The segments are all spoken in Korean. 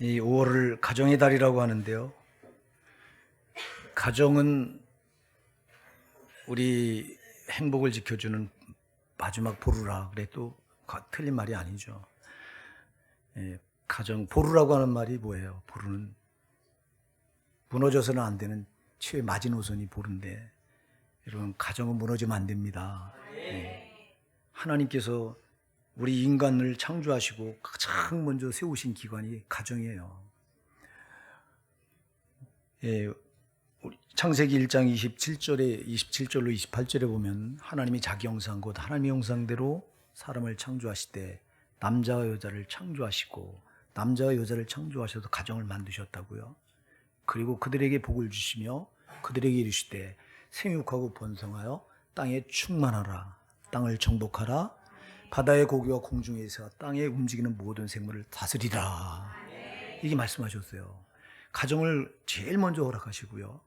이 5월을 가정의 달이라고 하는데요. 가정은 우리 행복을 지켜주는 마지막 보루라 그래도 틀린 말이 아니죠. 가정, 보루라고 하는 말이 뭐예요? 보루는 무너져서는 안 되는 최 마지노선이 보루인데, 여러분, 가정은 무너지면 안 됩니다. 하나님께서 우리 인간을 창조하시고 가장 먼저 세우신 기관이 가정이에요. 창세기 1장 27절로 28절에 보면 하나님이 자기 형상 곧 하나님의 형상대로 사람을 창조하시되 남자와 여자를 창조하시고 남자와 여자를 창조하셔서 가정을 만드셨다고요. 그리고 그들에게 복을 주시며 그들에게 이르시되 생육하고 번성하여 땅에 충만하라, 땅을 정복하라, 바다의 고기와 공중에서 땅에 움직이는 모든 생물을 다스리라. 이게 말씀하셨어요. 가정을 제일 먼저 허락하시고요.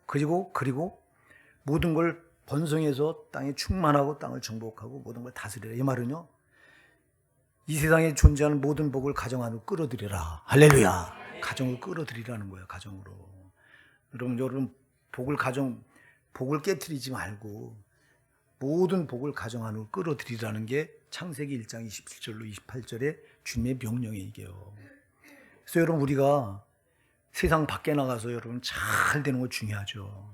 그리고 모든 걸 번성해서 땅에 충만하고 땅을 정복하고 모든 걸 다스리라. 이 말은요, 이 세상에 존재하는 모든 복을 가정 안으로 끌어들여라. 할렐루야. 가정을 끌어들이라는 거예요. 가정으로. 여러분 복을 깨트리지 말고 모든 복을 가정 안으로 끌어들이라는 게 창세기 1장 27절로 28절의 주님의 명령이에요. 이게요. 그래서 여러분, 우리가 세상 밖에 나가서 여러분 잘 되는 거 중요하죠.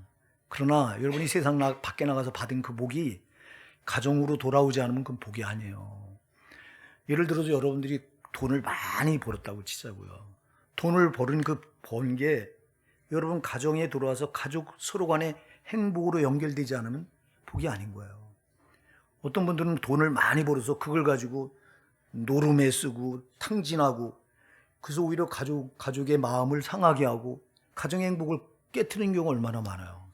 그러나 여러분이 세상 밖에 나가서 받은 그 복이 가정으로 돌아오지 않으면 그건 복이 아니에요. 예를 들어서 여러분들이 돈을 많이 벌었다고 치자고요. 돈을 번 게 여러분 가정에 들어와서 가족 서로 간에 행복으로 연결되지 않으면 복이 아닌 거예요. 어떤 분들은 돈을 많이 벌어서 그걸 가지고 노름에 쓰고 탕진하고, 그래서 오히려 가족의 마음을 상하게 하고 가정의 행복을 깨트리는 경우가 얼마나 많아요.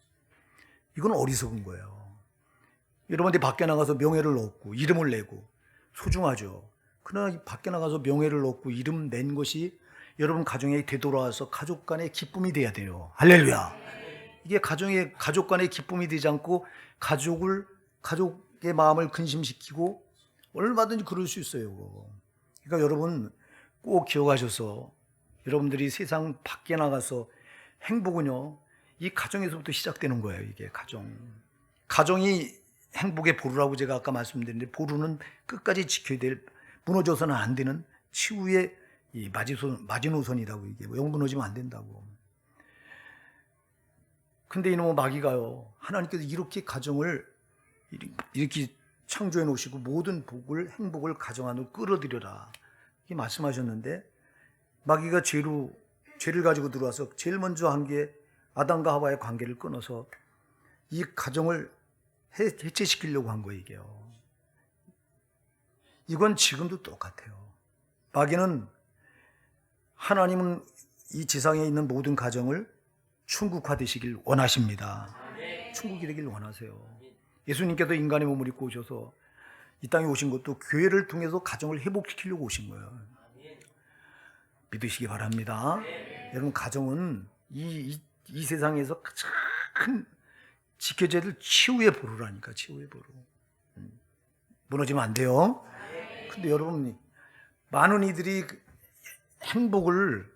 이건 어리석은 거예요. 여러분들이 밖에 나가서 명예를 얻고 이름을 내고 소중하죠. 그러나 밖에 나가서 명예를 얻고 이름 낸 것이 여러분 가정에 되돌아와서 가족 간의 기쁨이 돼야 돼요. 할렐루야. 이게 가족 간의 기쁨이 되지 않고 가족의 마음을 근심시키고 얼마든지 그럴 수 있어요. 그러니까 여러분 꼭 기억하셔서, 여러분들이 세상 밖에 나가서 행복은요, 이 가정에서부터 시작되는 거예요. 이게 가정이 행복의 보루라고 제가 아까 말씀드렸는데, 보루는 끝까지 지켜야 될, 무너져서는 안 되는 치유의 이 마지노선이라고. 이게 무너지면 안 된다고. 근데 이놈의 마귀가요, 하나님께서 이렇게 가정을 이렇게 창조해 놓으시고 모든 행복을 가정 안으로 끌어들여라 이렇게 말씀하셨는데, 마귀가 죄를 가지고 들어와서 제일 먼저 한 게 아담과 하와의 관계를 끊어서 이 가정을 해체시키려고 한 거예요. 이게요. 이건 지금도 똑같아요. 하나님은 이 지상에 있는 모든 가정을 천국화 되시길 원하십니다. 천국이 되길 원하세요. 예수님께서 인간의 몸을 입고 오셔서 이 땅에 오신 것도 교회를 통해서 가정을 회복시키려고 오신 거예요. 믿으시기 바랍니다. 여러분, 가정은 이 세상에서 가장 지켜져야 될 치유의 보루라니까. 치유의 보루. 무너지면 안 돼요. 근데 여러분, 많은 이들이 행복을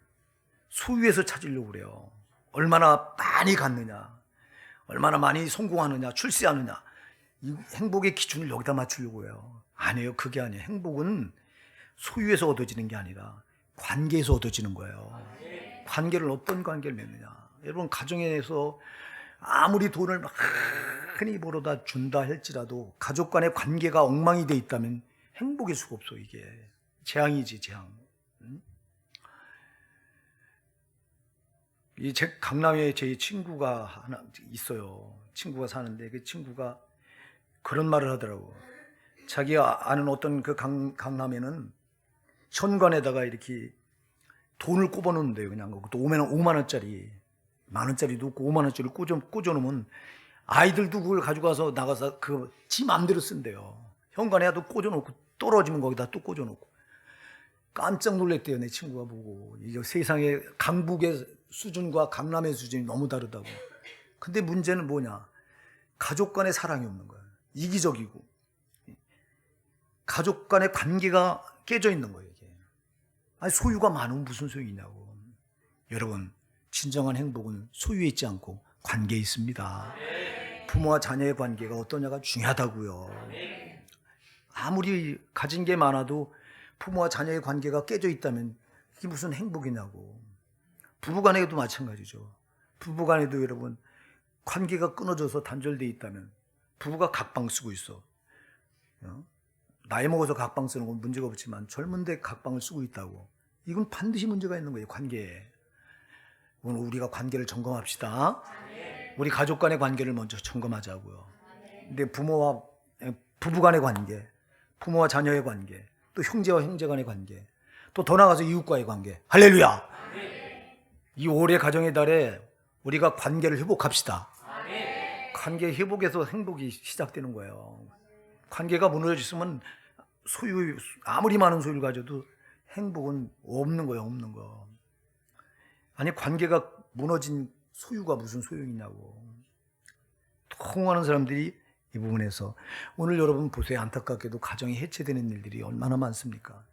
소유에서 찾으려고 그래요. 얼마나 많이 갖느냐, 얼마나 많이 성공하느냐, 출세하느냐, 이 행복의 기준을 여기다 맞추려고 해요. 아니에요. 그게 아니에요. 행복은 소유에서 얻어지는 게 아니라 관계에서 얻어지는 거예요. 관계를, 어떤 관계를 맺느냐. 여러분, 가정에서 아무리 돈을 많이 벌어다 준다 할지라도 가족 간의 관계가 엉망이 돼 있다면 행복일 수가 없어. 이게 재앙이지, 재앙. 강남에 제 친구가 하나 있어요. 친구가 사는데 그 친구가 그런 말을 하더라고. 자기가 아는 어떤 그 강남에는 현관에다가 이렇게 돈을 꼽아 놓는데요. 그냥 그것도 5만 원짜리, 만 원짜리도 없고 5만 원짜리를 꽂아 놓으면 아이들도 그걸 가지고 가서 나가서 지 마음대로 쓴대요. 현관에도 꽂아 놓고 떨어지면 거기다 또 꽂아 놓고. 깜짝 놀랐대요. 내 친구가 보고. 이게 세상의 강북의 수준과 강남의 수준이 너무 다르다고. 근데 문제는 뭐냐? 가족 간의 사랑이 없는 거예요. 이기적이고 가족 간의 관계가 깨져 있는 거예요. 이게. 아니, 소유가 많으면 무슨 소용이냐고. 여러분, 진정한 행복은 소유에 있지 않고 관계에 있습니다. 부모와 자녀의 관계가 어떠냐가 중요하다고요. 아무리 가진 게 많아도 부모와 자녀의 관계가 깨져 있다면 이게 무슨 행복이냐고. 부부간에도 마찬가지죠. 부부간에도 여러분 관계가 끊어져서 단절되어 있다면, 부부가 각방 쓰고 있어. 나이 먹어서 각방 쓰는 건 문제가 없지만 젊은데 각방을 쓰고 있다고. 이건 반드시 문제가 있는 거예요, 관계에. 오늘 우리가 관계를 점검합시다. 우리 가족 간의 관계를 먼저 점검하자고요. 근데 부부 간의 관계, 부모와 자녀의 관계, 또 형제와 형제 간의 관계, 또 더 나아가서 이웃과의 관계. 할렐루야! 이 올해 가정의 달에 우리가 관계를 회복합시다. 관계 회복에서 행복이 시작되는 거예요. 관계가 무너졌으면 아무리 많은 소유를 가져도 행복은 없는 거예요, 없는 거. 아니, 관계가 무너진 소유가 무슨 소용이냐고. 통하는 사람들이 이 부분에서, 오늘 여러분 보세요. 안타깝게도 가정이 해체되는 일들이 얼마나 많습니까?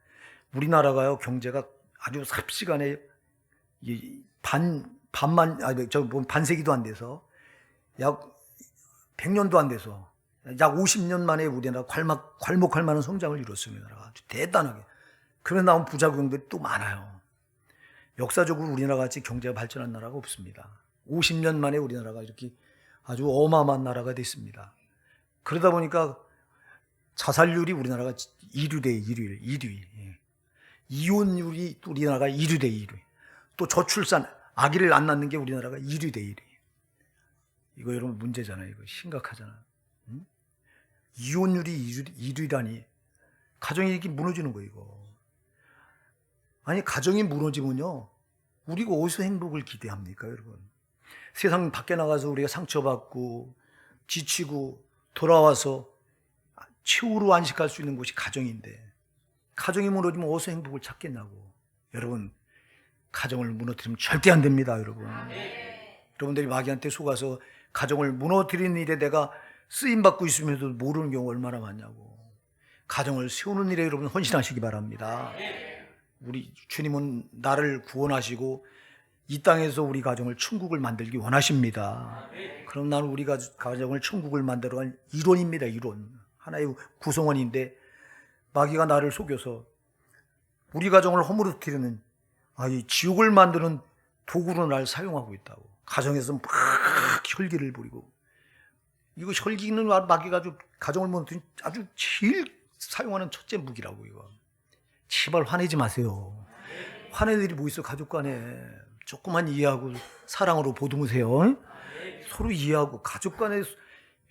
우리나라가요, 경제가 아주 삽시간에 반세기도 안 돼서, 약 100년도 안 돼서, 약 50년 만에 우리나라 괄목할 만한 성장을 이뤘습니다. 아주 대단하게. 그래 나온 부작용들이 또 많아요. 역사적으로 우리나라 같이 경제가 발전한 나라가 없습니다. 50년 만에 우리나라가 이렇게 아주 어마어마한 나라가 됐습니다. 그러다 보니까 자살률이 우리나라가 1위. 이혼율이 우리나라가 1위. 또 저출산, 아기를 안 낳는 게 우리나라가 1위. 이거 여러분 문제잖아요. 이거 심각하잖아. 응? 이혼율이 1위라니. 가정이 이렇게 무너지는 거예요, 이거. 아니, 가정이 무너지면요, 우리가 어디서 행복을 기대합니까, 여러분? 세상 밖에 나가서 우리가 상처받고 지치고 돌아와서 최후로 안식할 수 있는 곳이 가정인데, 가정이 무너지면 어디서 행복을 찾겠냐고. 여러분, 가정을 무너뜨리면 절대 안 됩니다, 여러분. 여러분들이 마귀한테 속아서 가정을 무너뜨리는 일에 내가 쓰임받고 있으면서도 모르는 경우 얼마나 많냐고. 가정을 세우는 일에 여러분 헌신하시기 바랍니다. 우리 주님은 나를 구원하시고 이 땅에서 우리 가정을 천국을 만들기 원하십니다. 그럼 나는 우리 가정을 천국을 만들어 간 이론입니다. 이론. 하나의 구성원인데 마귀가 나를 속여서 우리 가정을 허물어뜨리는 이 지옥을 만드는 도구로 날 사용하고 있다고. 가정에서 막 혈기를 부리고, 이거 혈기는 마귀가 아주 가정을 무너뜨린 아주 제일 사용하는 첫째 무기라고. 이거 제발 화내지 마세요. 화낼 일이 뭐 있어. 가족 간에 조금만 이해하고 사랑으로 보듬으세요. 서로 이해하고, 가족 간에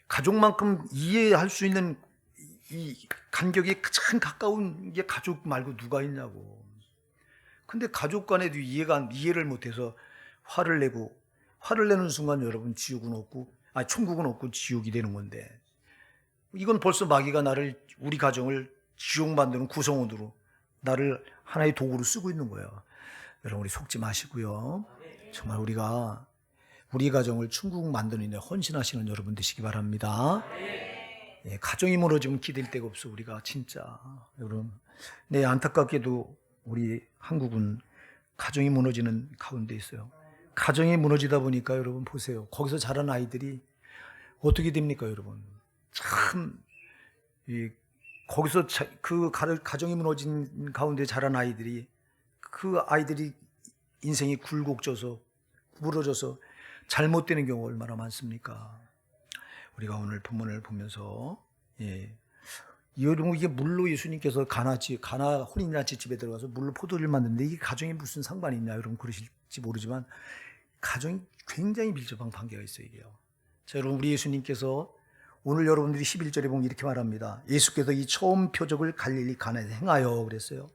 가족만큼 이해할 수 있는 이 간격이 가장 가까운 게 가족 말고 누가 있냐고. 근데 가족 간에도 이해를 못해서 화를 내는 순간 여러분 천국은 없고 지옥이 되는 건데, 이건 벌써 마귀가 우리 가정을 지옥 만드는 구성원으로 나를 하나의 도구로 쓰고 있는 거예요. 여러분, 우리 속지 마시고요. 정말 우리가 우리 가정을 천국 만드는 데 헌신하시는 여러분 되시기 바랍니다. 가정이 무너지면 기댈 데가 없어, 우리가 진짜. 여러분, 안타깝게도 우리 한국은 가정이 무너지는 가운데 있어요. 가정이 무너지다 보니까 여러분 보세요. 거기서 자란 아이들이 어떻게 됩니까, 여러분? 참, 거기서 그 가정이 무너진 가운데 자란 아이들이, 그 아이들이 인생이 굴곡져서 무너져서 잘못되는 경우가 얼마나 많습니까? 우리가 오늘 본문을 보면서, 여러분, 이게 물로 예수님께서 가나 혼인잔치 집에 들어가서 물로 포도주를 만드는데 이게 가정이 무슨 상관이 있냐, 여러분 그러실지 모르지만 가정이 굉장히 밀접한 관계가 있어요, 이게요. 자, 여러분, 우리 예수님께서 오늘 여러분들이 11절에 보면 이렇게 말합니다. 예수께서 이 처음 표적을 갈릴리 가나에서 행하여 그랬어요.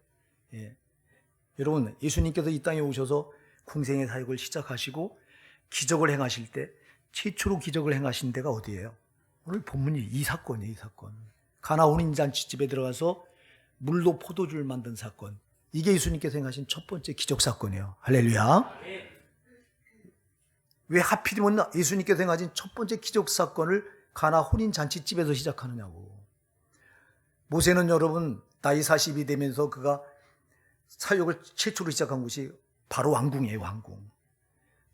여러분, 예수님께서 이 땅에 오셔서 공생의 사역을 시작하시고 기적을 행하실 때 최초로 기적을 행하신 데가 어디예요? 오늘 본문이 이 사건이에요, 이 사건. 가나 혼인잔치 집에 들어가서 물로 포도주를 만든 사건. 이게 예수님께서 행하신 첫 번째 기적 사건이에요. 할렐루야. 왜 하필이면 예수님께서 행하신 첫 번째 기적 사건을 가나 혼인잔치 집에서 시작하느냐고. 모세는 여러분 나이 40이 되면서 그가 사역을 최초로 시작한 곳이 바로 왕궁이에요, 왕궁.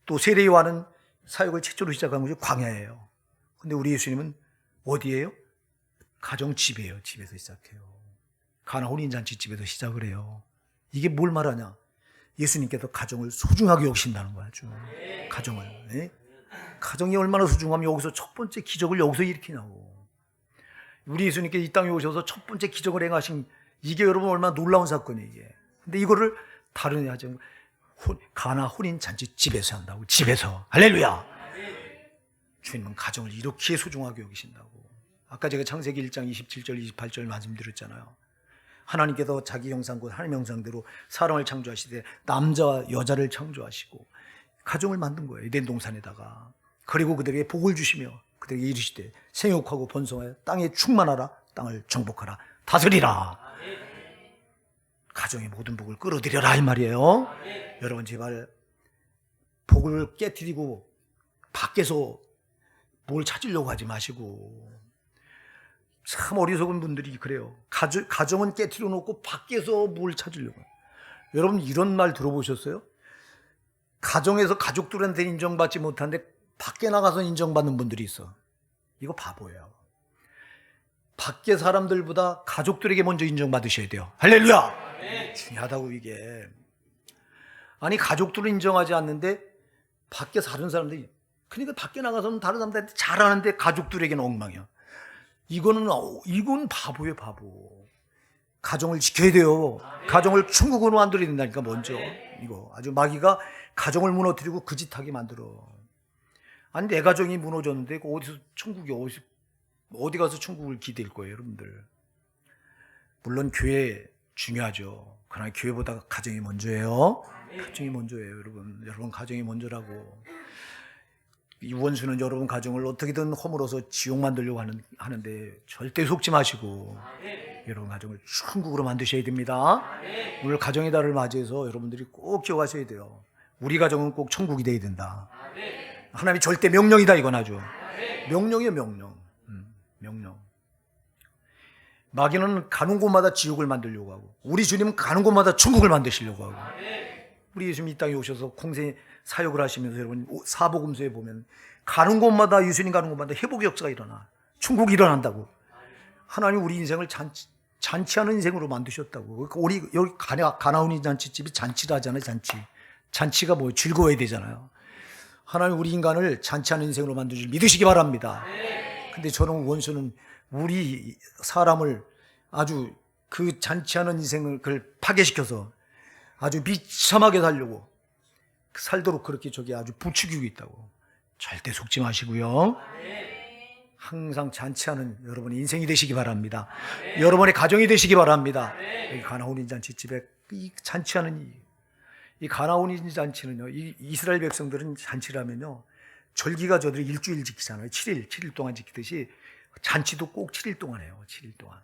또 세례 요한은 사역을 최초로 시작한 것이 광야예요. 근데 우리 예수님은 어디예요? 가정집이에요. 집에서 시작해요. 가나 혼인잔치 집에서 시작을 해요. 이게 뭘 말하냐? 예수님께서 가정을 소중하게 여기신다는 거야. 아주 가정을. 네? 가정이 얼마나 소중하면 여기서 첫 번째 기적을 여기서 일으키냐고. 우리 예수님께 이 땅에 오셔서 첫 번째 기적을 행하신, 이게 여러분 얼마나 놀라운 사건이에요. 이게. 근데 이거를 다른 가정, 가나 혼인잔치 집에서 한다고. 집에서. 할렐루야. 주님은 가정을 이렇게 소중하게 여기신다고. 아까 제가 창세기 1장 27절 28절 말씀드렸잖아요. 하나님께서 자기 형상 곧 하나님 형상대로 사람을 창조하시되 남자와 여자를 창조하시고 가정을 만든 거예요. 에덴 동산에다가. 그리고 그들에게 복을 주시며 그들에게 이르시되 생육하고 번성하여 땅에 충만하라, 땅을 정복하라, 다스리라. 가정의 모든 복을 끌어들여라 이 말이에요. 여러분 제발 복을 깨트리고 밖에서 뭘 찾으려고 하지 마시고. 참 어리석은 분들이 그래요. 가정은 깨트려 놓고 밖에서 뭘 찾으려고 해요. 여러분 이런 말 들어보셨어요? 가정에서 가족들한테 인정받지 못하는데 밖에 나가서 인정받는 분들이 있어. 이거 바보예요. 밖에 사람들보다 가족들에게 먼저 인정받으셔야 돼요. 할렐루야. 네. 중요하다고 이게. 아니 가족들은 인정하지 않는데 밖에 다른 사람들이, 그러니까 밖에 나가서는 다른 사람들한테 잘하는데 가족들에게는 엉망이야. 이건 바보예요, 바보. 가정을 지켜야 돼요. 가정을 천국으로 만들어야 된다니까, 먼저. 이거 아주 마귀가 가정을 무너뜨리고 그 짓하게 만들어. 아니 내 가정이 무너졌는데 어디 가서 천국을 기댈 거예요, 여러분들. 물론 교회 중요하죠. 그러나 교회보다 가정이 먼저예요. 가정이 먼저예요, 여러분. 여러분 가정이 먼저라고. 이 원수는 여러분 가정을 어떻게든 허물어서 지옥 만들려고 하는데 절대 속지 마시고 여러분 가정을 천국으로 만드셔야 됩니다. 오늘 가정의 달을 맞이해서 여러분들이 꼭 기억하셔야 돼요. 우리 가정은 꼭 천국이 돼야 된다. 하나님이 절대 명령이다, 이건 아주. 명령이에요, 명령. 명령. 마귀는 가는 곳마다 지옥을 만들려고 하고 우리 주님은 가는 곳마다 천국을 만드시려고 하고. 우리 예수님 이 땅에 오셔서 공생 사역을 하시면서 여러분 사복음서에 보면 가는 곳마다, 예수님 가는 곳마다 회복의 역사가 일어나. 천국이 일어난다고. 하나님 우리 인생을 잔치하는 인생으로 만드셨다고. 우리 여기 가나온인 잔치집이 잔치를 하잖아요. 잔치가 뭐예요? 즐거워야 되잖아요. 하나님 우리 인간을 잔치하는 인생으로 만드실 믿으시기 바랍니다. 근데 저는 원수는 우리 사람을 아주 그 잔치하는 인생을 그걸 파괴시켜서 아주 비참하게 살려고 살도록 그렇게 아주 부추기고 있다고. 절대 속지 마시고요. 항상 잔치하는 여러분의 인생이 되시기 바랍니다. 여러분의 가정이 되시기 바랍니다. 이 가나온인 잔치집에 이 잔치하는 이 가나온인 잔치는요, 이 이스라엘 백성들은 잔치를 하면요, 절기가 저들이 일주일 지키잖아요. 7일 동안 지키듯이 잔치도 꼭 7일 동안 해요. 7일 동안.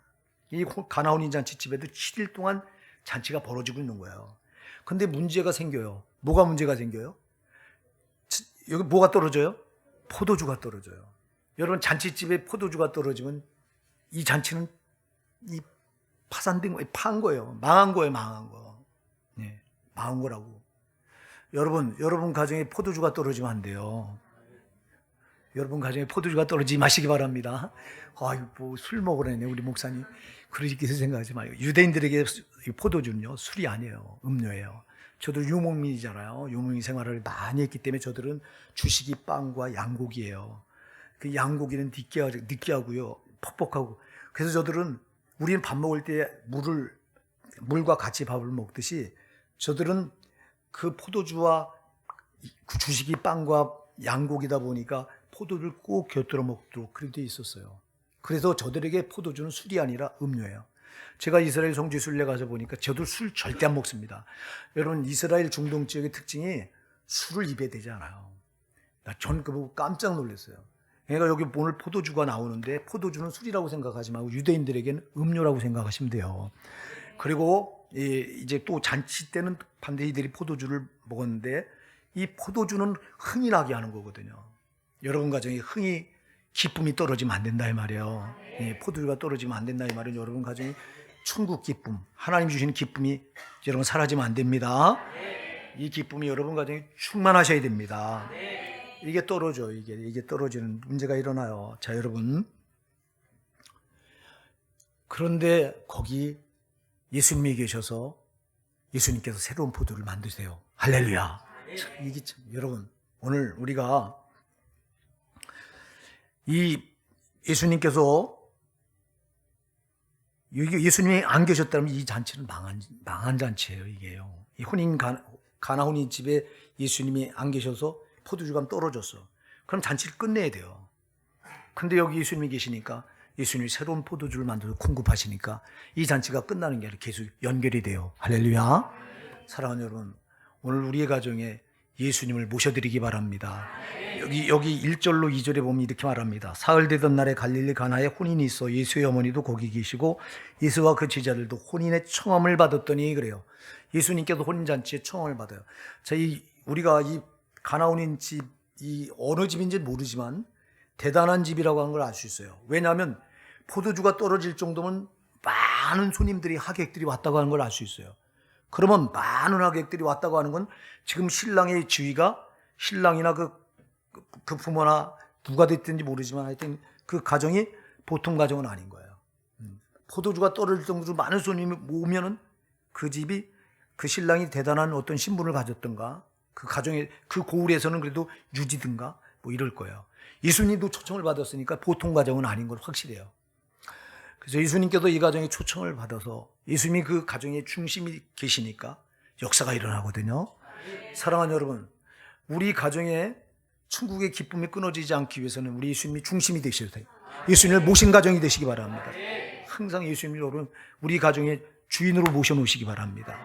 이 가나온인 잔치집에도 7일 동안 잔치가 벌어지고 있는 거예요. 근데 문제가 생겨요. 뭐가 문제가 생겨요? 여기 뭐가 떨어져요? 포도주가 떨어져요. 여러분 잔치집에 포도주가 떨어지면 이 잔치는 이 파산된 거예요. 파한 거예요. 망한 거예요. 망한 거. 네, 망한 거라고. 여러분 가정에 포도주가 떨어지면 안 돼요. 여러분 가정에 포도주가 떨어지지 마시기 바랍니다. 뭐 술 먹으라네 우리 목사님. 그렇게 생각하지 마요. 유대인들에게 포도주는요 술이 아니에요. 음료예요. 저도 유목민이잖아요. 유목민 생활을 많이 했기 때문에 저들은 주식이 빵과 양고기예요. 그 양고기는 느끼하고요, 퍽퍽하고. 그래서 우리는 밥 먹을 때 물과 같이 밥을 먹듯이 저들은 그 포도주와 그 주식이 빵과 양고기다 보니까 포도주를 꼭 곁들여 먹도록 그렇게 돼 있었어요. 그래서 저들에게 포도주는 술이 아니라 음료예요. 제가 이스라엘 성지순례 가서 보니까 저도 술 절대 안 먹습니다. 여러분 이스라엘 중동 지역의 특징이 술을 입에 대지 않아요. 전 그거 보고 깜짝 놀랐어요. 그러니까 여기 오늘 포도주가 나오는데 포도주는 술이라고 생각하지 말고 유대인들에게는 음료라고 생각하시면 돼요. 그리고 이제 또 잔치 때는 반드시 이들이 포도주를 먹었는데 이 포도주는 흥이 나게 하는 거거든요. 여러분 가정에 기쁨이 떨어지면 안 된다 이 말이에요. 포도주가 떨어지면 안 된다 이 말은 여러분 가정에 천국 기쁨, 하나님 주시는 기쁨이 여러분 사라지면 안 됩니다. 이 기쁨이 여러분 가정에 충만하셔야 됩니다. 이게 떨어져. 이게 떨어지는 문제가 일어나요. 자, 여러분. 그런데 거기 예수님이 계셔서 예수님께서 새로운 포도를 만드세요. 할렐루야. 참, 이게 참, 여러분, 오늘 우리가 이 예수님께서 예수님이 안 계셨다면 이 잔치는 망한 잔치예요. 이게요. 이 가나 혼인집에 예수님이 안 계셔서 포도주가 떨어졌어. 그럼 잔치를 끝내야 돼요. 근데 여기 예수님이 계시니까 예수님이 새로운 포도주를 만들어서 공급하시니까 이 잔치가 끝나는 게 아니라 계속 연결이 돼요. 할렐루야. 사랑하는 여러분, 오늘 우리의 가정에 예수님을 모셔드리기 바랍니다. 여기 1절로 2절에 보면 이렇게 말합니다. 사흘 되던 날에 갈릴리 가나에 혼인이 있어 예수의 어머니도 거기 계시고 예수와 그 제자들도 혼인의 청함을 받았더니 그래요. 예수님께서 혼인잔치에 청함을 받아요. 자, 우리가 이 가나 혼인집, 이 어느 집인지 모르지만 대단한 집이라고 하는 걸 알 수 있어요. 왜냐하면 포도주가 떨어질 정도면 많은 손님들이, 하객들이 왔다고 하는 걸 알 수 있어요. 그러면 많은 하객들이 왔다고 하는 건 지금 신랑의 지위가, 신랑이나 그 부모나 누가 됐든지 모르지만 하여튼 그 가정이 보통 가정은 아닌 거예요. 포도주가 떨어질 정도로 많은 손님이 오면은 그 집이, 그 신랑이 대단한 어떤 신분을 가졌던가, 그 가정의 그 고을에서는 그래도 유지든가 뭐 이럴 거예요. 예수님도 초청을 받았으니까 보통 가정은 아닌 걸 확실해요. 그래서 예수님께서 이 가정에 초청을 받아서 예수님이 그 가정의 중심이 계시니까 역사가 일어나거든요. 사랑하는 여러분, 우리 가정에 천국의 기쁨이 끊어지지 않기 위해서는 우리 예수님이 중심이 되셔야 돼요. 예수님을 모신 가정이 되시기 바랍니다. 항상 예수님을 여러분 우리 가정의 주인으로 모셔놓으시기 바랍니다.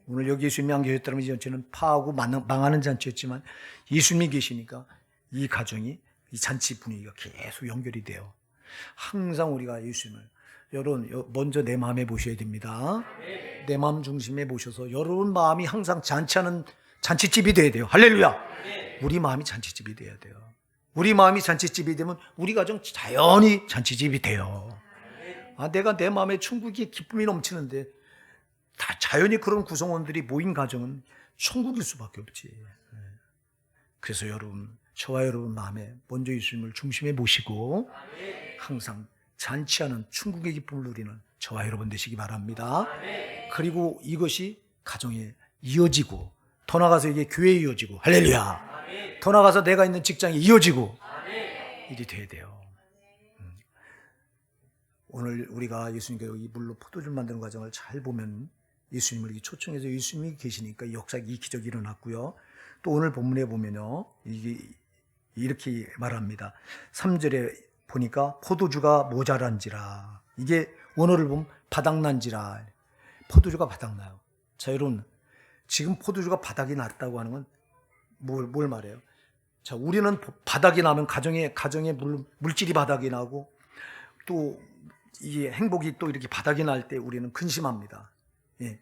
오늘 여기 예수님이 안 계셨다면 이 잔치는 파하고 망하는 잔치였지만 예수님이 계시니까 이 가정이, 이 잔치 분위기가 계속 연결이 돼요. 항상 우리가 예수님을 여러분 먼저 내 마음에 모셔야 됩니다. 내 마음 중심에 모셔서 여러분 마음이 항상 잔치하는 잔치집이 돼야 돼요. 할렐루야. 우리 마음이 잔치집이 돼야 돼요. 우리 마음이 잔치집이 되면 우리 가정 자연히 잔치집이 돼요. 내가 내 마음에 천국의 기쁨이 넘치는데 다 자연히 그런 구성원들이 모인 가정은 천국일 수밖에 없지. 그래서 여러분, 저와 여러분 마음에 먼저 예수님을 중심에 모시고 항상 잔치하는 천국의 기쁨을 누리는 저와 여러분 되시기 바랍니다. 그리고 이것이 가정에 이어지고 더 나가서 이게 교회에 이어지고, 할렐루야. 더 나가서 내가 있는 직장에 이어지고 일이 돼야 돼요. 오늘 우리가 예수님께서 이 물로 포도주를 만드는 과정을 잘 보면 예수님을 이렇게 초청해서 예수님이 계시니까 이 기적이 일어났고요. 또 오늘 본문에 보면요, 이게 이렇게 말합니다. 3절에 보니까 포도주가 모자란지라. 이게 원어를 보면 바닥난지라. 포도주가 바닥나요. 자, 여러분, 지금 포도주가 바닥이 났다고 하는 건 뭘 말해요? 자, 우리는 바닥이 나면 가정의 물질이 바닥이 나고 또 이 행복이 또 이렇게 바닥이 날 때 우리는 근심합니다. 예.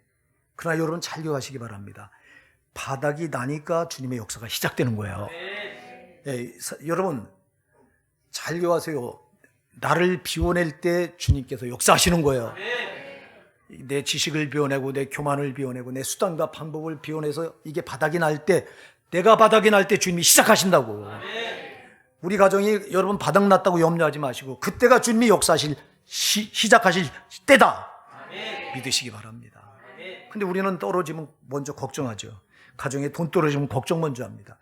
그러나 여러분 잘 기억하시기 바랍니다. 바닥이 나니까 주님의 역사가 시작되는 거예요. 예, 여러분 잘 기억하세요. 나를 비워낼 때 주님께서 역사하시는 거예요. 내 지식을 비워내고 내 교만을 비워내고 내 수단과 방법을 비워내서 이게 바닥이 날 때, 내가 바닥이 날 때 주님이 시작하신다고. 우리 가정이 여러분 바닥 났다고 염려하지 마시고 그때가 주님이 역사하실 시작하실 때다 믿으시기 바랍니다. 근데 우리는 떨어지면 먼저 걱정하죠. 가정에 돈 떨어지면 걱정 먼저 합니다.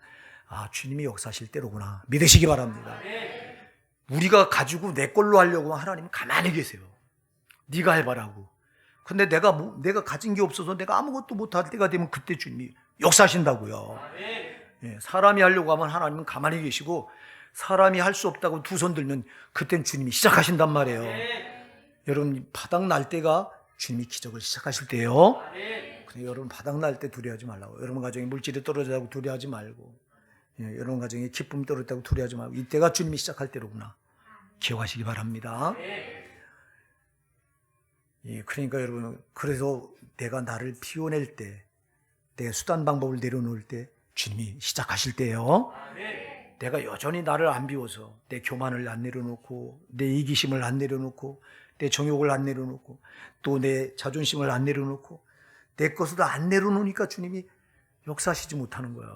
주님이 역사하실 때로구나 믿으시기 바랍니다. 우리가 가지고 내 걸로 하려고 하나님은 가만히 계세요. 네가 해봐라고. 근데 내가 가진 게 없어서 내가 아무것도 못할 때가 되면 그때 주님이 역사하신다고요. 예, 사람이 하려고 하면 하나님은 가만히 계시고 사람이 할 수 없다고 두 손 들면 그땐 주님이 시작하신단 말이에요. 여러분 바닥 날 때가 주님이 기적을 시작하실 때예요. 그래, 여러분 바닥 날 때 두려워하지 말라고. 여러분 가정에 물질이 떨어졌다고 두려워하지 말고, 예, 여러분 가정에 기쁨이 떨어졌다고 두려워하지 말고 이때가 주님이 시작할 때로구나 기억하시기 바랍니다. 예, 그러니까 여러분, 그래서 내가 나를 비워낼 때, 내 수단 방법을 내려놓을 때 주님이 시작하실 때예요. 내가 여전히 나를 안 비워서 내 교만을 안 내려놓고 내 이기심을 안 내려놓고 내 정욕을 안 내려놓고 또 내 자존심을 안 내려놓고 내 것을 안 내려놓으니까 주님이 역사하시지 못하는 거야.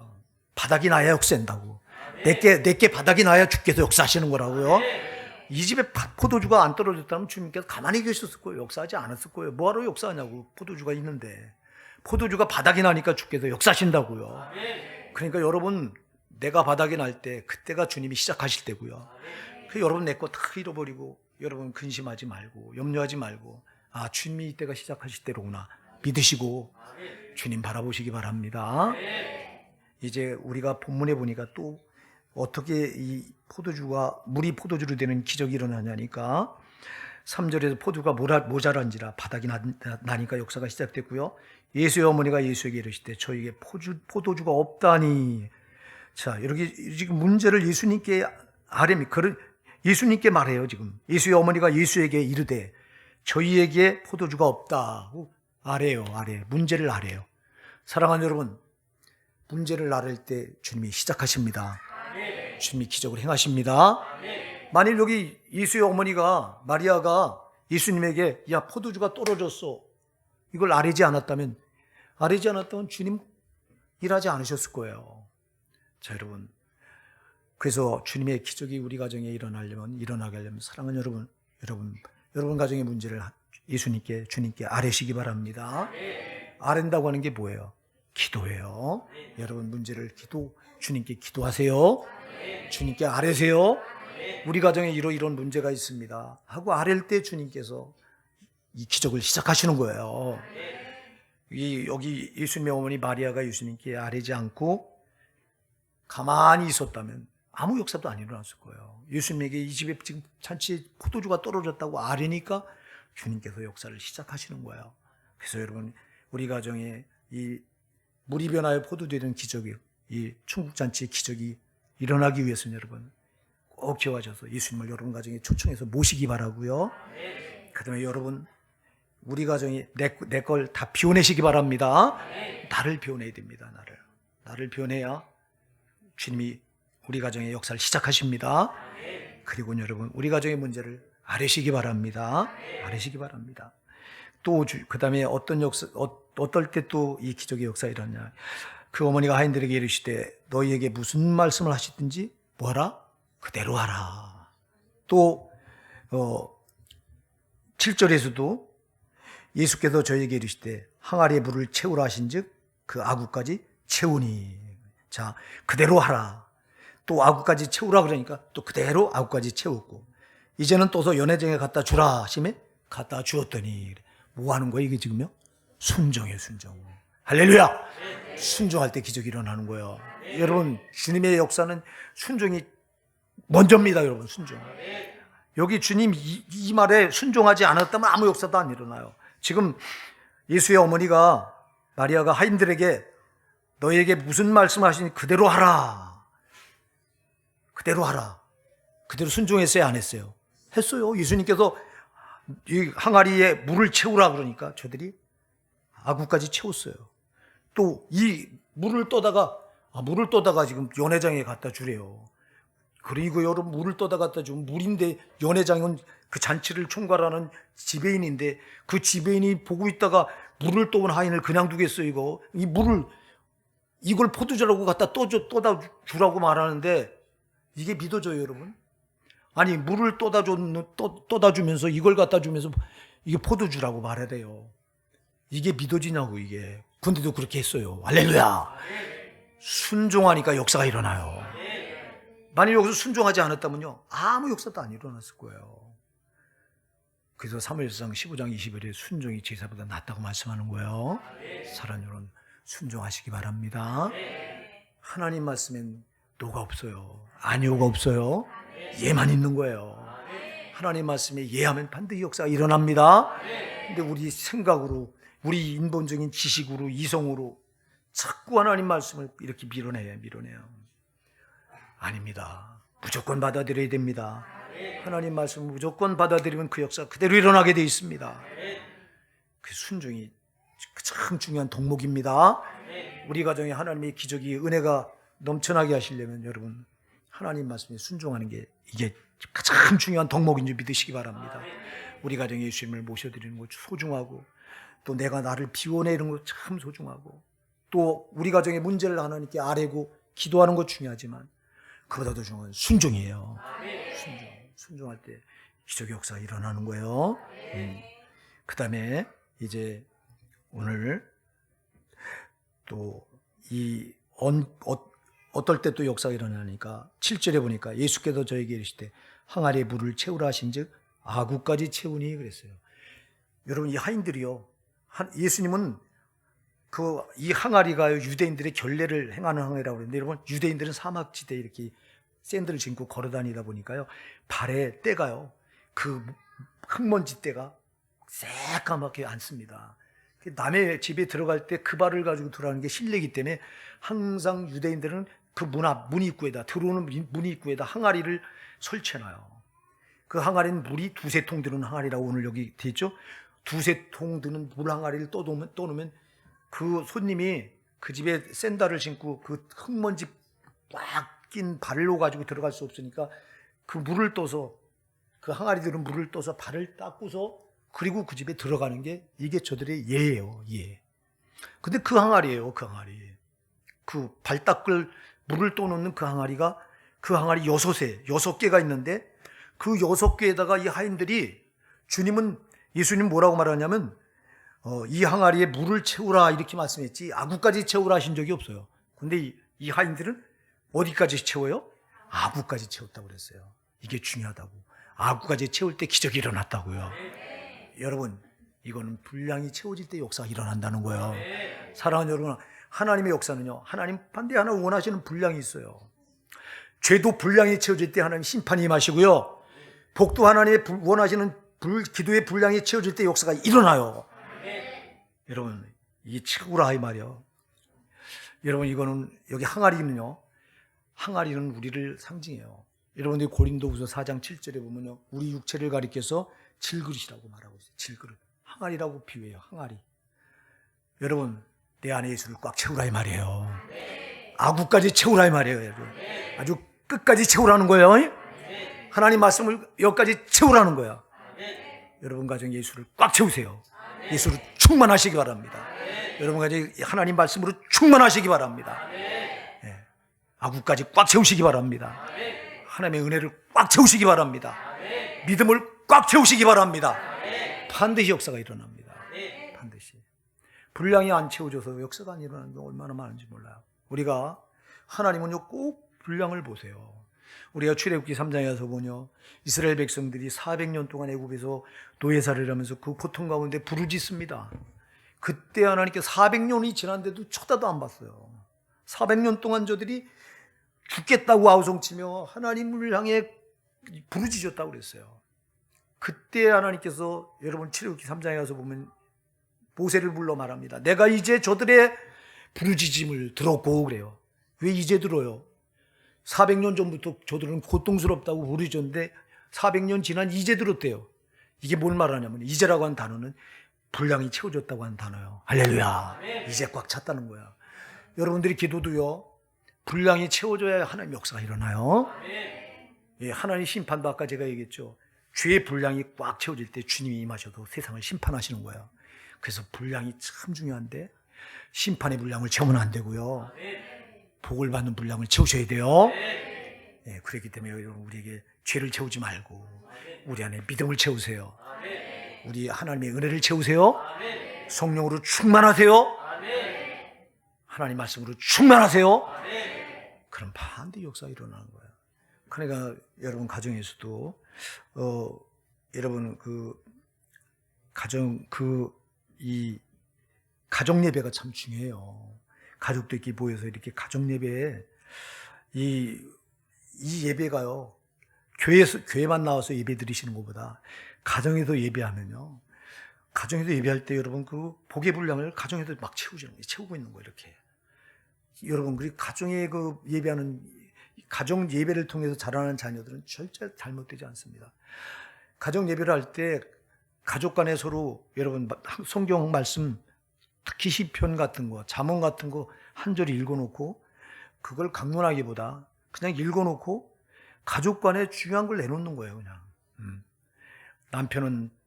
바닥이 나야 역사한다고. 내게 바닥이 나야 주께서 역사하시는 거라고요. 이 집에 포도주가 안 떨어졌다면 주님께서 가만히 계셨을 거예요. 역사하지 않았을 거예요. 뭐하러 역사하냐고. 포도주가 있는데. 포도주가 바닥이 나니까 주께서 역사하신다고요. 그러니까 여러분, 내가 바닥이 날 때 그때가 주님이 시작하실 때고요. 그 여러분 내 거 다 잃어버리고 여러분 근심하지 말고 염려하지 말고 주님이 이때가 시작하실 때로구나 믿으시고 주님 바라보시기 바랍니다. 이제 우리가 본문에 보니까 또 어떻게 이 포도주가 물이 포도주로 되는 기적이 일어나냐니까 3절에서 포도가 모자란지라 바닥이 나니까 역사가 시작됐고요. 예수의 어머니가 예수에게 이르시되 저에게 포도주가 없다니. 자, 이렇게 지금 문제를 예수님께 예수님께 말해요. 지금 예수의 어머니가 예수에게 이르되 저희에게 포도주가 없다고 아래요. 문제를 아래요. 사랑하는 여러분, 문제를 아랠 때 주님이 시작하십니다. 주님이 기적을 행하십니다. 만일 여기 예수의 어머니가 마리아가 예수님에게 야 포도주가 떨어졌어 이걸 아뢰지 않았다면 주님 일하지 않으셨을 거예요. 자, 여러분, 그래서 주님의 기적이 우리 가정에 일어나게 하려면 사랑하는 여러분 가정의 문제를 주님께 아뢰시기 바랍니다. 아랜다고 하는 게 뭐예요? 기도예요. 여러분 문제를 주님께 기도하세요. 주님께 아뢰세요. 우리 가정에 이런 문제가 있습니다 하고 아랠 때 주님께서 이 기적을 시작하시는 거예요. 여기 예수님의 어머니 마리아가 예수님께 아뢰지 않고 가만히 있었다면 아무 역사도 안 일어났을 거예요. 예수님에게 이 집에 지금 잔치에 포도주가 떨어졌다고 아뢰니까 주님께서 역사를 시작하시는 거예요. 그래서 여러분, 우리 가정에 이 물이 변하여 포도되는 기적이, 이 천국잔치의 기적이 일어나기 위해서는 여러분 꼭 기억하셔서 예수님을 여러분 가정에 초청해서 모시기 바라고요. 그다음에 여러분, 우리 가정이 내 걸 다 비워내시기 바랍니다. 나를 비워내야 됩니다. 나를 비워내야 주님이 우리 가정의 역사를 시작하십니다. 그리고 여러분, 우리 가정의 문제를 아뢰시기 바랍니다. 또 그다음에 어떨 때 또 이 기적의 역사가 일어나냐. 그 어머니가 하인들에게 이르시되 너희에게 무슨 말씀을 하시든지 뭐하라? 그대로 하라. 또 7절에서도 예수께서 저희에게 이르시되 항아리에 물을 채우라 하신즉 그 아구까지 채우니. 자, 그대로 하라. 또 아구까지 채우라 그러니까 또 그대로 아구까지 채웠고, 이제는 또서 연회장에 갖다 주라 하시매 갖다 주었더니. 뭐 하는 거예요 이게 지금요? 순종이에요. 순종. 할렐루야. 순종할 때 기적이 일어나는 거예요. 여러분, 주님의 역사는 순종이 먼저입니다. 여러분, 순종. 여기 주님 이 말에 순종하지 않았다면 아무 역사도 안 일어나요. 지금 예수의 어머니가 마리아가 하인들에게 너희에게 무슨 말씀을 하시니 그대로 하라. 그대로 순종했어요, 안 했어요? 했어요. 예수님께서 이 항아리에 물을 채우라 그러니까 저들이 아구까지 채웠어요. 또 이 물을 떠다가 지금 연회장에 갖다 주래요. 그리고 여러분, 물을 떠다 갖다 주면 물인데, 연회장은 그 잔치를 총괄하는 지배인인데 그 지배인이 보고 있다가 물을 떠온 하인을 그냥 두겠어요? 이걸 포도주라고 갖다 떠다 주라고 말하는데 이게 믿어져요, 여러분? 아니, 물을 떠다 주면서 이걸 갖다 주면서 이게 포도주라고 말하래요. 이게 믿어지냐고, 이게. 근데도 그렇게 했어요. 할렐루야. 순종하니까 역사가 일어나요. 만약 여기서 순종하지 않았다면요, 아무 역사도 안 일어났을 거예요. 그래서 사무엘상 15장 20절에 순종이 제사보다 낫다고 말씀하는 거예요. 사랑하는 여러분, 순종하시기 바랍니다. 하나님 말씀엔 노가 없어요. 아니오가 없어요. 예만 있는 거예요. 하나님 말씀에 예하면 반드시 역사가 일어납니다. 근데 우리 생각으로, 우리 인본적인 지식으로, 이성으로 자꾸 하나님 말씀을 이렇게 밀어내요. 아닙니다. 무조건 받아들여야 됩니다. 하나님 말씀을 무조건 받아들이면 그 역사 그대로 일어나게 되어 있습니다. 그 순종이 참 중요한 덕목입니다. 우리 가정에 하나님의 기적이, 은혜가 넘쳐나게 하시려면 여러분, 하나님 말씀에 순종하는 게 이게 가장 중요한 덕목인 줄 믿으시기 바랍니다. 우리 가정에 예수님을 모셔드리는 거 소중하고, 또 내가 나를 비워내는 거 참 소중하고, 또 우리 가정의 문제를 하나님께 아뢰고 기도하는 것 중요하지만 그보다도 중요한 순종이에요. 순종할 때 기적의 역사가 일어나는 거예요. 그 다음에 이제 오늘 또 어떨 때 또 역사가 일어나니까 7절에 보니까 예수께서 저에게 이르시되 항아리에 물을 채우라 하신즉 아구까지 채우니 그랬어요. 여러분, 이 하인들이요, 예수님은 이 항아리가 유대인들의 결례를 행하는 항아리라고 그러는데, 여러분, 유대인들은 사막지대에 이렇게 샌들을 신고 걸어 다니다 보니까요, 발에 때가요, 그 흙먼지 때가 새까맣게 앉습니다. 남의 집에 들어갈 때 그 발을 가지고 들어가는 게 실례이기 때문에 항상 유대인들은 그 문 입구에다, 들어오는 문 입구에다 항아리를 설치해놔요. 그 항아리는 물이 두세 통 드는 항아리라고 오늘 여기 돼 있죠. 두세 통 드는 물 항아리를 떠놓으면 그 손님이 그 집에 샌들을 신고 그 흙먼지 꽉 낀 발로 가지고 들어갈 수 없으니까 그 물을 떠서, 그 항아리 들은 물을 떠서 발을 닦고서 그리고 그 집에 들어가는 게 이게 저들의 예예요. 예. 근데 그 항아리예요. 그 항아리. 그 발 닦을 물을 떠놓는 그 항아리가, 그 항아리 6개가 있는데 그 6개에다가 이 하인들이, 예수님 뭐라고 말하냐면 이 항아리에 물을 채우라 이렇게 말씀했지 아구까지 채우라 하신 적이 없어요. 근데 이 하인들은 어디까지 채워요? 아구까지 채웠다고 그랬어요. 이게 중요하다고. 아구까지 채울 때 기적이 일어났다고요. 여러분, 이거는 분량이 채워질 때 역사가 일어난다는 거예요. 사랑하는 여러분, 하나님의 역사는요, 하나님 반드시 하나 원하시는 분량이 있어요. 죄도 분량이 채워질 때 하나님 심판이 임하시고요, 복도 하나님의 원하시는 기도의 분량이 채워질 때 역사가 일어나요. 여러분, 이게 최고라 이 말이요. 여러분, 이거는 여기 항아리는요, 항아리는 우리를 상징해요. 여러분들이 고린도후서 4장 7절에 보면요, 우리 육체를 가리켜서 질그릇이라고 말하고 있어요. 질그릇. 항아리라고 비유해요. 항아리. 여러분, 내 안에 예수를 꽉 채우라 이 말이에요. 아구까지 채우라 이 말이에요. 여러분. 아주 끝까지 채우라는 거예요. 하나님 말씀을 여기까지 채우라는 거야. 여러분 가정에 예수를 꽉 채우세요. 예수를 충만하시기 바랍니다. 여러분 가정에 하나님 말씀으로 충만하시기 바랍니다. 아구까지 꽉 채우시기 바랍니다. 하나님의 은혜를 꽉 채우시기 바랍니다. 믿음을 꽉 채우시기 바랍니다. 반드시 역사가 일어납니다. 반드시. 분량이 안 채워져서 역사가 안 일어나는 게 얼마나 많은지 몰라요. 우리가 하나님은요, 꼭 분량을 보세요. 우리가 출애굽기 3장에 가서 보면요, 이스라엘 백성들이 400년 동안 애굽에서 노예살이를 하면서 그 고통 가운데 부르짖습니다. 그때 하나님께서 400년이 지났는데도 쳐다도 안 봤어요. 400년 동안 저들이 죽겠다고 아우성치며 하나님을 향해 부르짖었다고 그랬어요. 그때 하나님께서, 여러분 출애굽기 3장에 가서 보면 모세를 불러 말합니다. 내가 이제 저들의 부르짖음을 들었고 그래요. 왜 이제 들어요? 400년 전부터 저들은 고통스럽다고 부르짖었는데 400년 지난 이제 들었대요. 이게 뭘 말하냐면, 이제라고 하는 단어는 분량이 채워졌다고 하는 단어예요. 할렐루야. 이제 꽉 찼다는 거야. 여러분들이 기도도요, 분량이 채워져야 하나님 역사가 일어나요. 예, 하나님 심판도 아까 제가 얘기했죠. 죄의 분량이 꽉 채워질 때 주님이 임하셔도 세상을 심판하시는 거예요. 그래서 분량이 참 중요한데 심판의 분량을 채우면 안 되고요, 복을 받는 분량을 채우셔야 돼요. 예, 그렇기 때문에 여러분, 우리에게 죄를 채우지 말고 우리 안에 믿음을 채우세요. 우리 하나님의 은혜를 채우세요. 성령으로 충만하세요. 하나님 말씀으로 충만하세요. 그럼 반드시 역사가 일어나는 거예요. 그러니까 여러분 가정에서도 여러분 이 가정 예배가 참 중요해요. 가족들 이렇게 모여서 이렇게 가정 예배에 이 예배가요, 교회만 나와서 예배 드리시는 것보다 가정에서 예배하면요, 가정에서 예배할 때 여러분 그 복의 분량을 가정에서 막 채우고 있는 거예요. 이렇게 여러분, 그 가정에 그 예배하는, 가정 예배를 통해서 자라나는 자녀들은 절대 잘못되지 않습니다. 가정 예배를 할 때 가족 간에 서로, 여러분 성경 말씀, 특히 시편 같은 거, 잠언 같은 거 한 절 읽어놓고 그걸 강론하기보다 그냥 읽어놓고 가족 간에 중요한 걸 내놓는 거예요. 그냥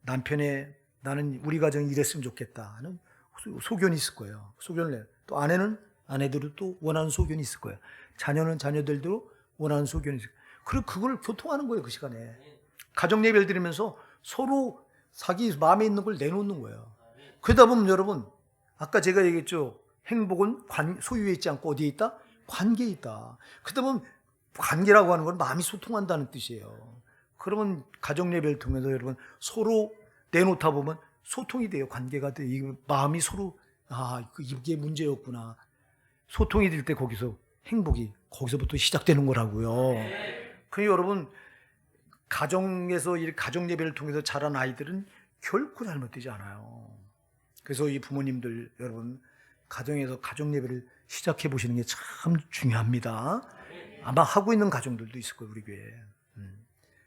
남편의 나는 우리 가정이 이랬으면 좋겠다 하는 소견이 있을 거예요. 소견을 내. 또 아내들도 또 원하는 소견이 있을 거예요. 자녀는 자녀들도 원하는 소견이 있을 거예요. 그리고 그걸 교통하는 거예요. 그 시간에 가정 예배를 드리면서 서로 자기 마음에 있는 걸 내놓는 거예요. 그러다 보면 여러분, 아까 제가 얘기했죠. 행복은 소유에 있지 않고 어디에 있다? 관계에 있다. 그러다 보면 관계라고 하는 건 마음이 소통한다는 뜻이에요. 그러면 가정 예배를 통해서 여러분 서로 내놓다 보면 소통이 돼요. 관계가 돼요. 이 마음이 서로 이게 문제였구나. 소통이 될 때 거기서 행복이 거기서부터 시작되는 거라고요. 그러니까 여러분 가정에서 이 가정 예배를 통해서 자란 아이들은 결코 잘못되지 않아요. 그래서 이 부모님들 여러분 가정에서 가정 예배를 시작해 보시는 게 참 중요합니다. 아마 하고 있는 가정들도 있을 거예요, 우리 교회에.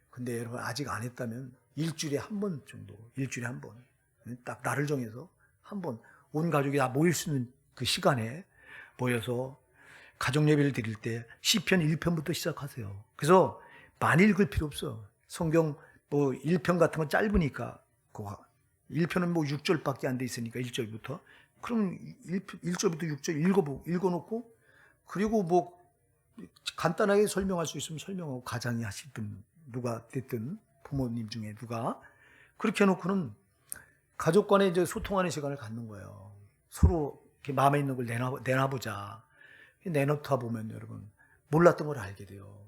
근데 여러분 아직 안 했다면 일주일에 한 번 정도, 일주일에 한 번, 딱 날을 정해서 한 번 온 가족이 다 모일 수 있는 그 시간에 모여서 가정 예배를 드릴 때 시편 1편부터 시작하세요. 그래서 많이 읽을 필요 없어. 성경 뭐 1편 같은 건 짧으니까 1편은 뭐 6절밖에 안 돼 있으니까 1절부터 그럼 1절부터 6절 읽어놓고 그리고 뭐 간단하게 설명할 수 있으면 설명하고 가장이 하시든 누가 됐든 부모님 중에 누가 그렇게 해놓고는 가족 간에 이제 소통하는 시간을 갖는 거예요. 서로 이렇게 마음에 있는 걸 내놔보자. 내놓다 보면 여러분 몰랐던 걸 알게 돼요.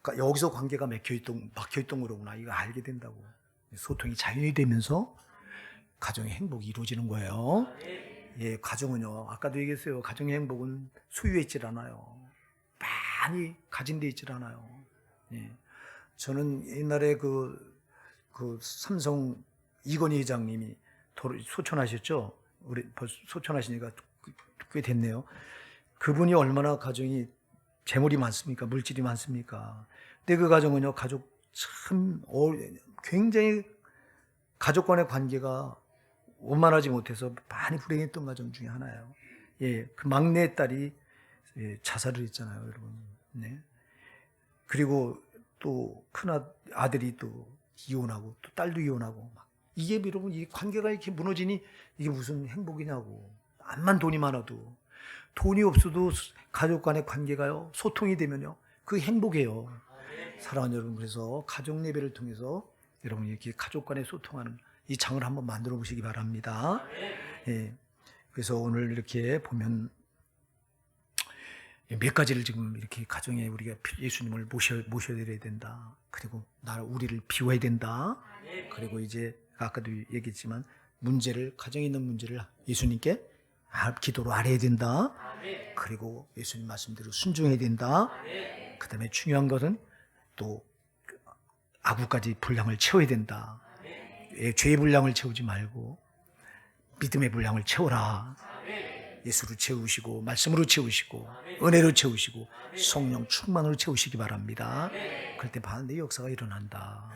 그러니까 여기서 관계가 막혀있던 거로구나. 이거 알게 된다고. 소통이 자연이 되면서 가정의 행복이 이루어지는 거예요. 예, 가정은요. 아까도 얘기했어요. 가정의 행복은 소유에 있질 않아요. 많이 가진 데 있질 않아요. 예. 저는 옛날에 그 삼성 이건희 회장님이 소천하셨죠. 우리 벌써 소천하시니까 꽤 됐네요. 그분이 얼마나 가정이 재물이 많습니까? 물질이 많습니까? 근데 그 가정은요, 굉장히 가족 간의 관계가 원만하지 못해서 많이 불행했던 가정 중에 하나예요. 예, 그 막내 딸이 자살을 했잖아요, 여러분. 네. 그리고 또 큰 아들이 또 이혼하고 또 딸도 이혼하고 이게 여러분 이 관계가 이렇게 무너지니 이게 무슨 행복이냐고. 암만 돈이 많아도 돈이 없어도 가족 간의 관계가요 소통이 되면요 그 행복이에요. 사랑하는 여러분, 그래서 가족 예배를 통해서 여러분 이렇게 가족 간에 소통하는 이 장을 한번 만들어 보시기 바랍니다. 예. 그래서 오늘 이렇게 보면 몇 가지를 지금 이렇게 가정에 우리가 예수님을 모셔드려야 된다. 그리고 우리를 비워야 된다. 그리고 이제 아까도 얘기했지만 가정에 있는 문제를 예수님께 기도로 알아야 된다. 그리고 예수님 말씀대로 순종해야 된다. 그 다음에 중요한 것은 또 아구까지 분량을 채워야 된다. 죄의 분량을 채우지 말고 믿음의 분량을 채워라. 예수로 채우시고 말씀으로 채우시고 은혜로 채우시고 성령 충만으로 채우시기 바랍니다. 그럴 때 반드시 역사가 일어난다.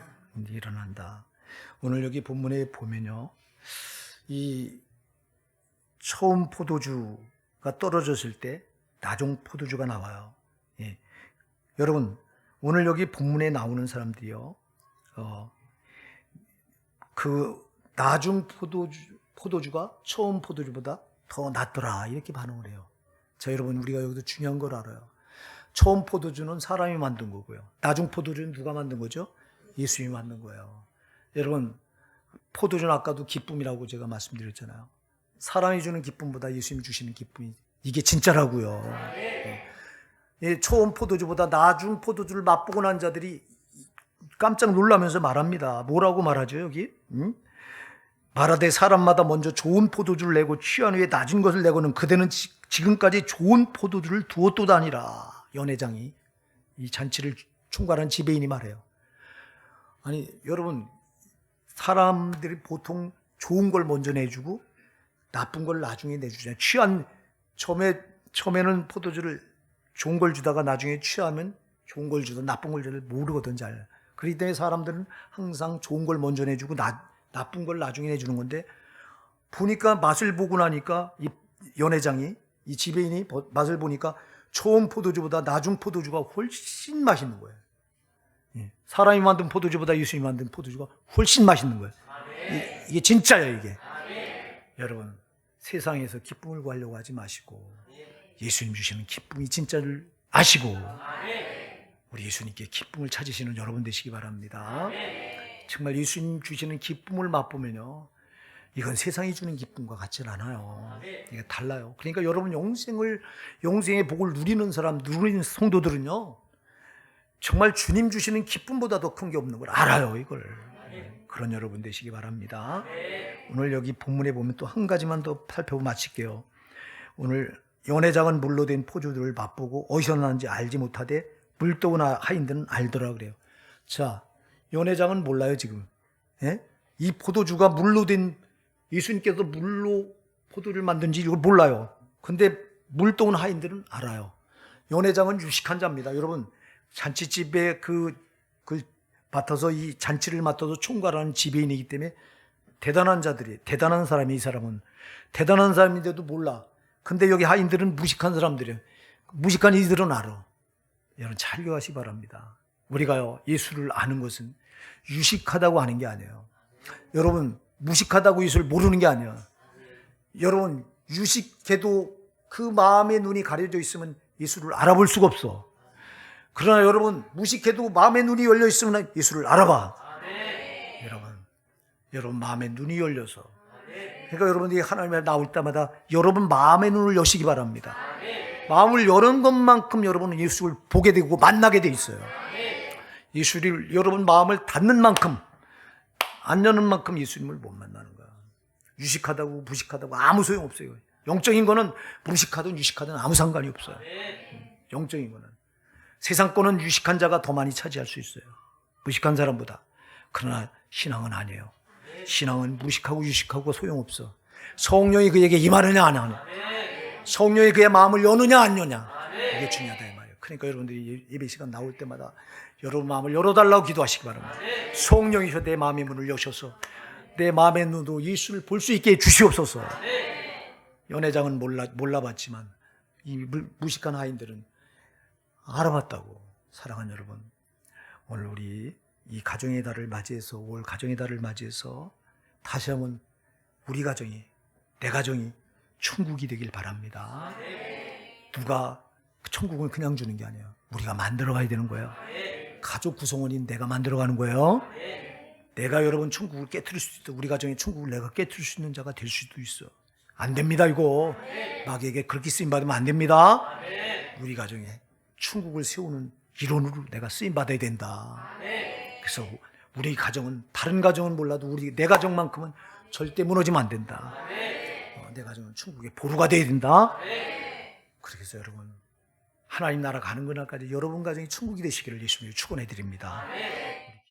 오늘 여기 본문에 보면요, 이 처음 포도주가 떨어졌을 때 나중 포도주가 나와요. 예. 여러분 오늘 여기 본문에 나오는 사람들이요, 그 나중 포도주가 처음 포도주보다 더 낫더라 이렇게 반응을 해요. 자, 여러분 우리가 여기서 중요한 걸 알아요. 처음 포도주는 사람이 만든 거고요. 나중 포도주는 누가 만든 거죠? 예수님이 만든 거예요. 여러분 포도주는 아까도 기쁨이라고 제가 말씀드렸잖아요. 사람이 주는 기쁨보다 예수님이 주시는 기쁨이 이게 진짜라고요. 예, 처음 포도주보다 나중 포도주를 맛보고 난 자들이 깜짝 놀라면서 말합니다. 뭐라고 말하죠 여기? 말하되 사람마다 먼저 좋은 포도주를 내고 취한 후에 낮은 것을 내고는 그대는 지금까지 좋은 포도주를 두었도다니라. 연회장이 이 잔치를 총괄한 지배인이 말해요. 아니 여러분, 사람들이 보통 좋은 걸 먼저 내주고 나쁜 걸 나중에 내주잖아요. 처음에는 포도주를 좋은 걸 주다가 나중에 취하면 좋은 걸 주든 나쁜 걸 주든 모르거든 잘. 그렇기 때문에 사람들은 항상 좋은 걸 먼저 내주고 나쁜 걸 나중에 내주는 건데, 보니까 맛을 보고 나니까 이 연회장이, 이 지배인이 맛을 보니까 처음 포도주보다 나중 포도주가 훨씬 맛있는 거예요. 예. 사람이 만든 포도주보다 예수님이 만든 포도주가 훨씬 맛있는 거예요. 이게 진짜예요 이게. 여러분 세상에서 기쁨을 구하려고 하지 마시고 예수님 주시는 기쁨이 진짜를 아시고 우리 예수님께 기쁨을 찾으시는 여러분 되시기 바랍니다. 정말 예수님 주시는 기쁨을 맛보면요, 이건 세상이 주는 기쁨과 같지 않아요. 이게 달라요. 그러니까 여러분 영생의 복을 누리는 사람, 누리는 성도들은요, 정말 주님 주시는 기쁨보다 더 큰 게 없는 걸 알아요, 이걸. 그런 여러분 되시기 바랍니다. 오늘 여기 본문에 보면 또 한 가지만 더 살펴보고 마칠게요. 오늘 연회장은 물로 된 포도주를 맛보고 어디서 나는지 알지 못하되 물떠온 하인들은 알더라 그래요. 자, 연회장은 몰라요 지금. 예? 이 포도주가 물로 된, 예수님께서 물로 포도를 만든지 이걸 몰라요. 근데 물떠온 하인들은 알아요. 연회장은 유식한 자입니다. 여러분, 잔치집에 그 맡아서 이 잔치를 맡아서 총괄하는 지배인이기 때문에 대단한 자들이, 대단한 사람이, 이 사람은 대단한 사람인데도 몰라. 근데 여기 하인들은 무식한 사람들이에요. 무식한 이들은 알아. 여러분 잘 기억하시기 바랍니다. 우리가요, 예수를 아는 것은 유식하다고 하는 게 아니에요. 여러분, 무식하다고 예수를 모르는 게 아니에요. 여러분, 유식해도 그 마음의 눈이 가려져 있으면 예수를 알아볼 수가 없어. 그러나 여러분, 무식해도 마음의 눈이 열려 있으면 예수를 알아봐. 여러분 마음의 눈이 열려서, 그러니까 여러분들이 하나님에 나올 때마다 여러분 마음의 눈을 여시기 바랍니다. 마음을 여는 것만큼 여러분은 예수를 보게 되고 만나게 돼 있어요. 예수를, 여러분 마음을 닫는 만큼, 안 여는 만큼 예수님을 못 만나는 거야. 유식하다고 무식하다고 아무 소용 없어요. 영적인 거는 무식하든 유식하든 아무 상관이 없어요. 영적인 거는 세상 거는 유식한 자가 더 많이 차지할 수 있어요, 무식한 사람보다. 그러나 신앙은 아니에요. 신앙은 무식하고 유식하고 소용없어. 성령이 그에게 임하느냐 안 하느냐, 성령이 그의 마음을 여느냐 안 여냐, 이게 중요하다 이 말이에요. 그러니까 여러분들이 예배 시간 나올 때마다 여러분 마음을 열어달라고 기도하시기 바랍니다. 성령이셔 내 마음의 문을 여셔서 내 마음의 눈으로 예수를 볼 수 있게 해주시옵소서. 연회장은 몰라봤지만 이 무식한 하인들은 알아봤다고. 사랑하는 여러분, 오늘 우리 이 가정의 달을 맞이해서, 올 가정의 달을 맞이해서 다시 한번 우리 가정이, 내 가정이 천국이 되길 바랍니다. 누가 천국을 그냥 주는 게 아니에요. 우리가 만들어 가야 되는 거예요. 가족 구성원인 내가 만들어 가는 거예요. 내가 여러분 천국을 깨트릴 수도 있어. 우리 가정의 천국을 내가 깨트릴 수 있는 자가 될 수도 있어. 안 됩니다. 이거 마귀에게 그렇게 쓰임받으면 안 됩니다. 우리 가정에 천국을 세우는 일원으로 내가 쓰임받아야 된다. 그래서 우리 가정은, 다른 가정은 몰라도 내 가정만큼은 절대 무너지면 안 된다. 내 가정은 천국의 보루가 되어야 된다. 그래서 여러분, 하나님 나라 가는 그날까지 여러분 가정이 천국이 되시기를 예수님을 축원해 드립니다.